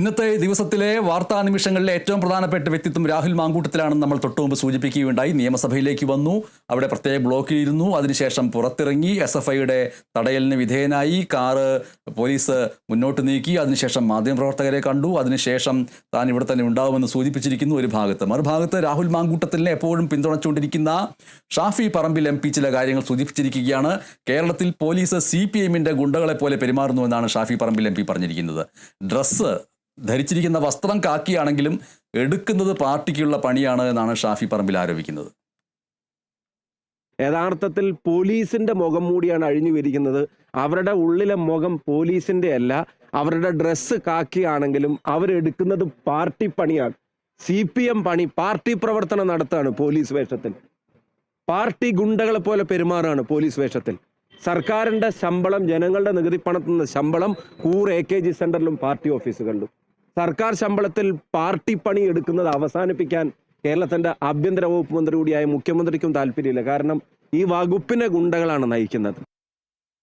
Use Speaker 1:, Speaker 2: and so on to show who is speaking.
Speaker 1: ഇന്നത്തെ ദിവസത്തിലെ വാർത്താ നിമിഷങ്ങളിലെ ഏറ്റവും പ്രധാനപ്പെട്ട വ്യക്തിത്വം രാഹുൽ മാങ്കൂട്ടത്തിലാണെന്ന് നമ്മൾ തൊട്ടുമുമ്പ് സൂചിപ്പിക്കുകയുണ്ടായി. നിയമസഭയിലേക്ക് വന്നു, അവിടെ പ്രത്യേക ബ്ലോക്കിലിരുന്നു, അതിനുശേഷം പുറത്തിറങ്ങി, SFIയുടെ തടയലിന് വിധേയനായി, കാറ് പോലീസ് മുന്നോട്ട് നീക്കി, അതിനുശേഷം മാധ്യമപ്രവർത്തകരെ കണ്ടു, അതിനുശേഷം താൻ ഇവിടെ തന്നെ ഉണ്ടാവുമെന്ന് സൂചിപ്പിച്ചിരിക്കുന്നു ഒരു ഭാഗത്ത്. മറുഭാഗത്ത് രാഹുൽ മാങ്കൂട്ടത്തിലിനെ എപ്പോഴും പിന്തുണച്ചുകൊണ്ടിരിക്കുന്ന ഷാഫി പറമ്പിൽ MP ചില കാര്യങ്ങൾ സൂചിപ്പിച്ചിരിക്കുകയാണ്. കേരളത്തിൽ പോലീസ് CPMന്റെ ഗുണ്ടകളെ പോലെ പെരുമാറുന്നുവെന്നാണ് ഷാഫി പറമ്പിൽ MP പറഞ്ഞിരിക്കുന്നത്. ഡ്രസ്സ് ധരിച്ചിരിക്കുന്ന വസ്ത്രം കാക്കിയാണെങ്കിലും എടുക്കുന്നത് പാർട്ടിക്കുള്ള പണിയാണ് എന്നാണ് ഷാഫി പറമ്പിൽ ആരോപിക്കുന്നത്.
Speaker 2: യഥാർത്ഥത്തിൽ പോലീസിന്റെ മുഖം മൂടിയാണ് അഴിഞ്ഞു വരിക്കുന്നത്. അവരുടെ ഉള്ളിലെ മുഖം പോലീസിന്റെ അല്ല. അവരുടെ ഡ്രസ്സ് കാക്കിയാണെങ്കിലും അവരെടുക്കുന്നത് പാർട്ടി പണിയാണ്. CPM പണി, പാർട്ടി പ്രവർത്തനം നടത്താണ് പോലീസ് വേഷത്തിൽ. പാർട്ടി ഗുണ്ടകളെ പോലെ പെരുമാറാണ് പോലീസ് വേഷത്തിൽ. സർക്കാരിന്റെ ശമ്പളം, ജനങ്ങളുടെ നികുതി പണത്തിൽ നിന്ന് ശമ്പളം AKG സെന്ററിലും പാർട്ടി ഓഫീസുകളിലും. സർക്കാർ ശമ്പളത്തിൽ പാർട്ടി പണി എടുക്കുന്നത് അവസാനിപ്പിക്കാൻ കേരളത്തിന്റെ ആഭ്യന്തര വകുപ്പ് മന്ത്രി കൂടിയായ മുഖ്യമന്ത്രിക്കും താല്പര്യമില്ല. കാരണം ഈ വകുപ്പിനെ ഗുണ്ടകളാണ് നയിക്കുന്നത്.